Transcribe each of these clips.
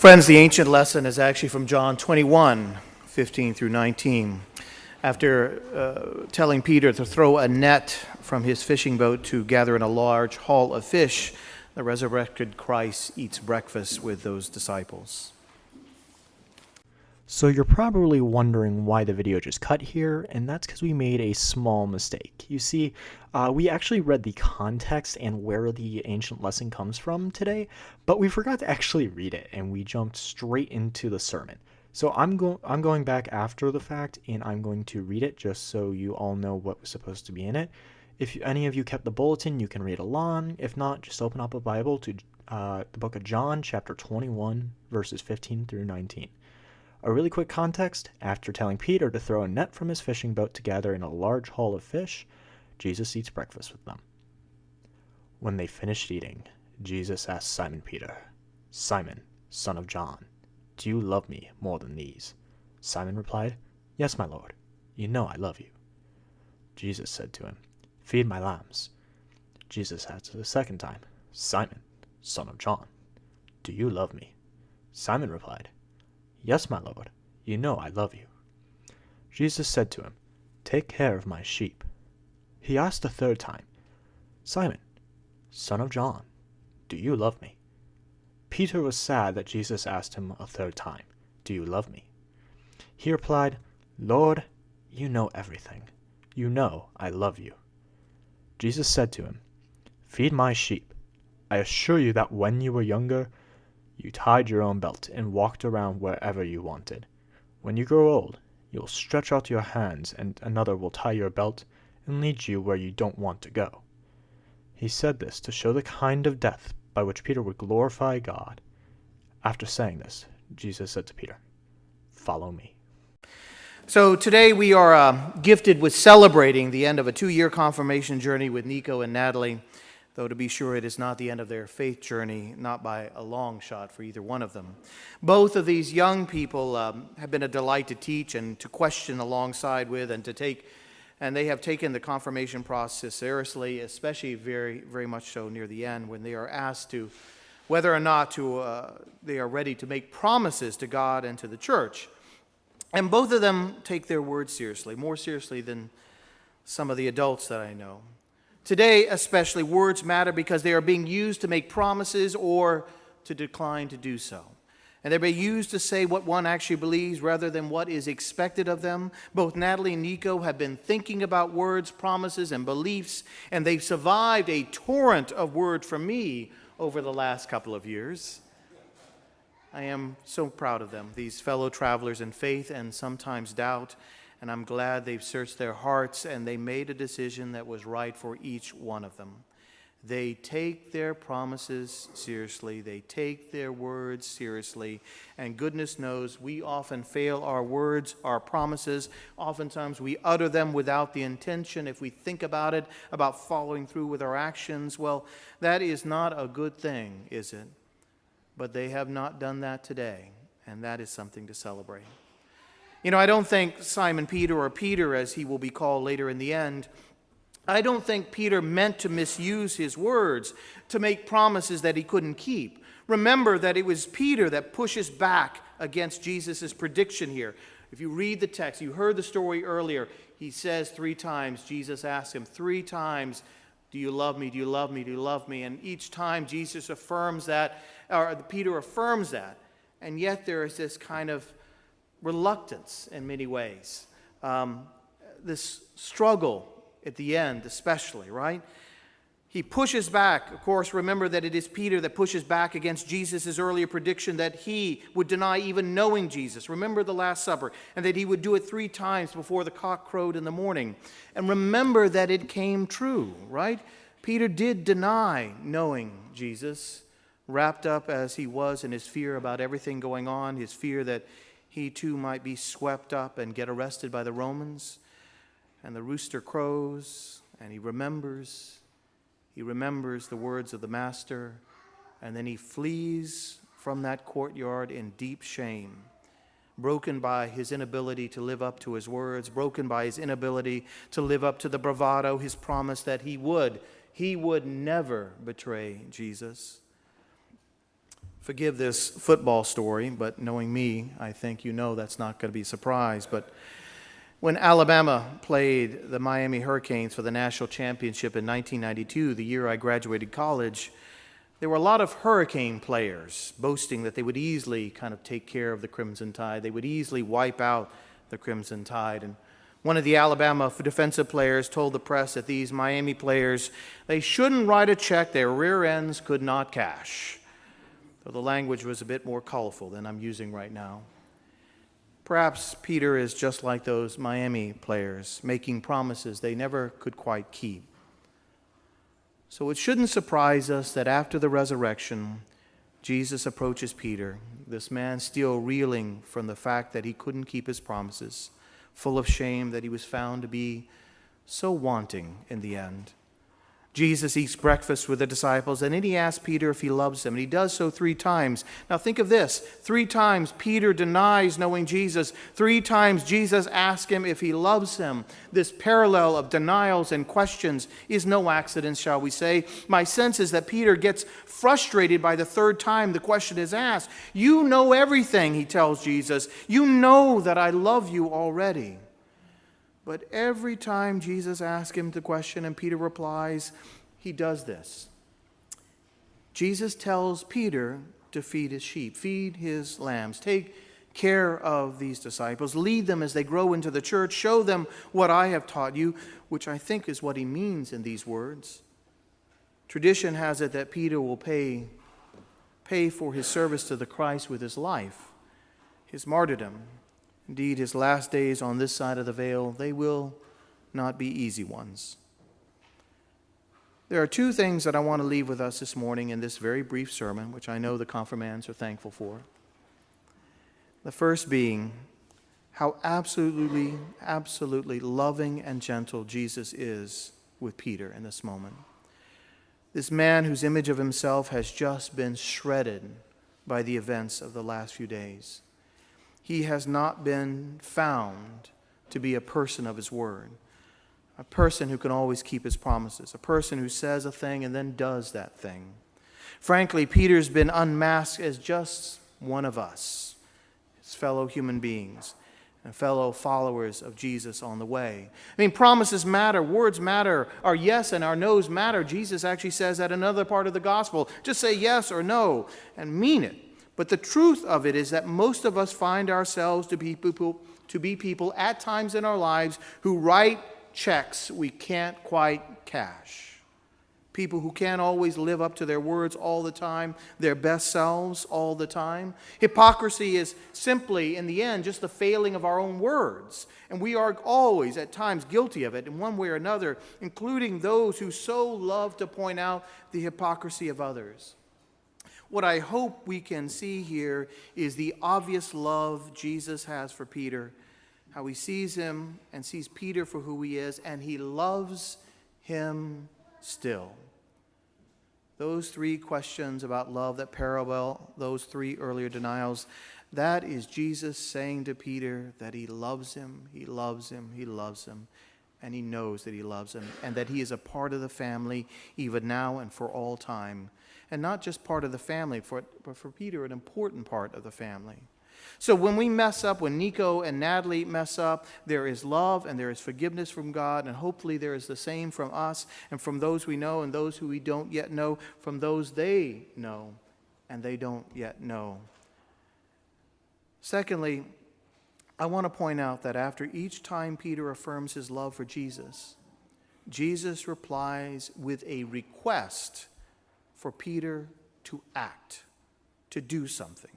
Friends, the ancient lesson is actually from John 21, 15 through 19. After telling Peter to throw a net from his fishing boat to gather in a large haul of fish, the resurrected Christ eats breakfast with those disciples. So you're probably wondering why the video just cut here, and that's because we made a small mistake. You see, we actually read the context and where the ancient lesson comes from today, but we forgot to actually read it, and we jumped straight into the sermon. So I'm going back after the fact, and I'm going to read it just so you all know what was supposed to be in it. If any of you kept the bulletin, you can read along. If not, just open up a Bible to the book of John, chapter 21, verses 15 through 19. A really quick context: after telling Peter to throw a net from his fishing boat to gather in a large haul of fish, Jesus eats breakfast with them. When they finished eating, Jesus asked Simon Peter, "Simon, son of John, do you love me more than these?" Simon replied, "Yes, my Lord, you know I love you." Jesus said to him, "Feed my lambs." Jesus asked the second time, "Simon, son of John, do you love me?" Simon replied, "Yes, my Lord, you know I love you." Jesus said to him, "Take care of my sheep." He asked a third time, "Simon, son of John, do you love me?" Peter was sad that Jesus asked him a third time, "Do you love me?" He replied, "Lord, you know everything. You know I love you." Jesus said to him, "Feed my sheep. I assure you that when you were younger, you tied your own belt and walked around wherever you wanted. When you grow old, you will stretch out your hands and another will tie your belt and lead you where you don't want to go." He said this to show the kind of death by which Peter would glorify God. After saying this, Jesus said to Peter, "Follow me." So today we are gifted with celebrating the end of a 2-year confirmation journey with Nico and Natalie. Though to be sure, it is not the end of their faith journey, not by a long shot for either one of them. Both of these young people have been a delight to teach and to question alongside with and to take, and they have taken the confirmation process seriously, especially very, very much so near the end when they are asked to whether or not they are ready to make promises to God and to the church. And both of them take their words seriously, more seriously than some of the adults that I know. Today, especially, words matter because they are being used to make promises or to decline to do so. And they're being used to say what one actually believes rather than what is expected of them. Both Natalie and Nico have been thinking about words, promises, and beliefs, and they've survived a torrent of words from me over the last couple of years. I am so proud of them, these fellow travelers in faith and sometimes doubt. And I'm glad they've searched their hearts and they made a decision that was right for each one of them. They take their promises seriously. They take their words seriously. And goodness knows we often fail our words, our promises. Oftentimes we utter them without the intention. If we think about it, about following through with our actions, well, that is not a good thing, is it? But they have not done that today, and that is something to celebrate. You know, I don't think Simon Peter, or Peter as he will be called later in the end, I don't think Peter meant to misuse his words to make promises that he couldn't keep. Remember that it was Peter that pushes back against Jesus' prediction here. If you read the text, you heard the story earlier, he says 3 times, Jesus asks him 3 times, "Do you love me? Do you love me? Do you love me?" And each time Jesus affirms that, or Peter affirms that. And yet there is this kind of reluctance in many ways. This struggle at the end especially, right? He pushes back. Of course, remember that it is Peter that pushes back against Jesus' earlier prediction that he would deny even knowing Jesus. Remember the Last Supper, and that he would do it 3 times before the cock crowed in the morning. And remember that it came true, right? Peter did deny knowing Jesus, wrapped up as he was in his fear about everything going on, his fear that he too might be swept up and get arrested by the Romans. And the rooster crows, and he remembers the words of the Master, and then he flees from that courtyard in deep shame, broken by his inability to live up to his words, broken by his inability to live up to the bravado, his promise that he would never betray Jesus. Forgive this football story, but knowing me, I think you know that's not going to be a surprise. But when Alabama played the Miami Hurricanes for the national championship in 1992, the year I graduated college, there were a lot of Hurricane players boasting that they would easily kind of take care of the Crimson Tide. They would easily wipe out the Crimson Tide. And one of the Alabama defensive players told the press that these Miami players, they shouldn't write a check their rear ends could not cash. Though the language was a bit more colorful than I'm using right now. Perhaps Peter is just like those Miami players, making promises they never could quite keep. So it shouldn't surprise us that after the resurrection, Jesus approaches Peter, this man still reeling from the fact that he couldn't keep his promises, full of shame that he was found to be so wanting in the end. Jesus eats breakfast with the disciples, and then he asks Peter if he loves him, and he does so 3 times. Now think of this. 3 times Peter denies knowing Jesus. 3 times Jesus asks him if he loves him. This parallel of denials and questions is no accident, shall we say. My sense is that Peter gets frustrated by the 3rd time the question is asked. You know everything, he tells Jesus. You know that I love you already. But every time Jesus asks him the question and Peter replies, he does this. Jesus tells Peter to feed his sheep, feed his lambs, take care of these disciples, lead them as they grow into the church, show them what I have taught you, which I think is what he means in these words. Tradition has it that Peter will pay for his service to the Christ with his life, his martyrdom. Indeed, his last days on this side of the veil, they will not be easy ones. There are 2 things that I want to leave with us this morning in this very brief sermon, which I know the confirmands are thankful for. The first being how absolutely loving and gentle Jesus is with Peter in this moment. This man whose image of himself has just been shredded by the events of the last few days. He has not been found to be a person of his word, a person who can always keep his promises, a person who says a thing and then does that thing. Frankly, Peter's been unmasked as just one of us, his fellow human beings and fellow followers of Jesus on the way. I mean, promises matter, words matter, our yes and our no's matter. Jesus actually says that in another part of the gospel. Just say yes or no and mean it. But the truth of it is that most of us find ourselves to be people at times in our lives who write checks we can't quite cash. People who can't always live up to their words all the time, their best selves all the time. Hypocrisy is simply, in the end, just the failing of our own words. And we are always, at times, guilty of it in one way or another, including those who so love to point out the hypocrisy of others. What I hope we can see here is the obvious love Jesus has for Peter, how he sees him and sees Peter for who he is, and he loves him still. Those 3 questions about love that parallel those 3 earlier denials, that is Jesus saying to Peter that he loves him, he loves him, he loves him, and he knows that he loves him, and that he is a part of the family even now and for all time. And not just part of the family, but for Peter, an important part of the family. So when we mess up, when Nico and Natalie mess up, there is love and there is forgiveness from God, and hopefully there is the same from us and from those we know and those who we don't yet know, from those they know and they don't yet know. Secondly, I want to point out that after each time Peter affirms his love for Jesus, Jesus replies with a request for Peter to act, to do something.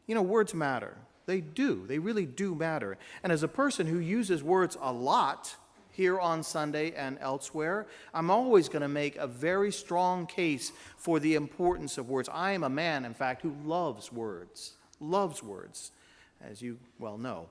You know, words matter. They do. They really do matter. And as a person who uses words a lot here on Sunday and elsewhere, I'm always going to make a very strong case for the importance of words. I am a man, in fact, who loves words, as you well know.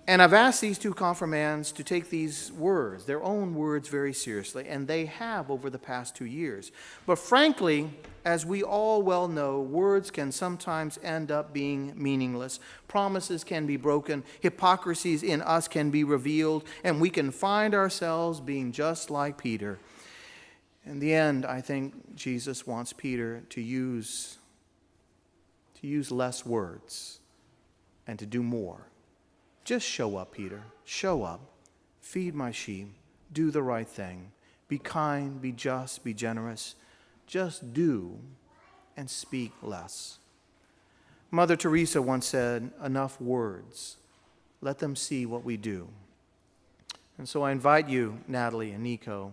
And I've asked these 2 confirmands to take these words, their own words, very seriously, and they have over the past 2 years. But frankly, as we all well know, words can sometimes end up being meaningless. Promises can be broken, hypocrisies in us can be revealed, and we can find ourselves being just like Peter. In the end, I think Jesus wants Peter to use to use less words and to do more. Just show up, Peter. Show up. Feed my sheep. Do the right thing. Be kind, be just, be generous. Just do and speak less. Mother Teresa once said, enough words. Let them see what we do. And so I invite you, Natalie and Nico,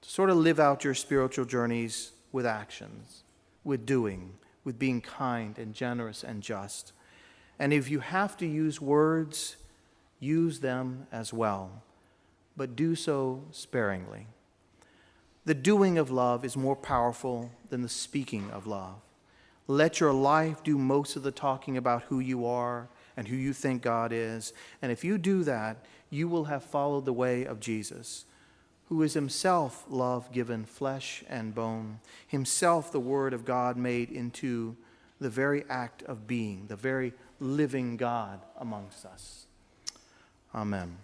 to sort of live out your spiritual journeys with actions, with doing, with being kind and generous and just. And if you have to use words, use them as well, but do so sparingly. The doing of love is more powerful than the speaking of love. Let your life do most of the talking about who you are and who you think God is. And if you do that, you will have followed the way of Jesus, who is himself love given flesh and bone, himself the Word of God made into the very act of being, the very living God amongst us. Amen.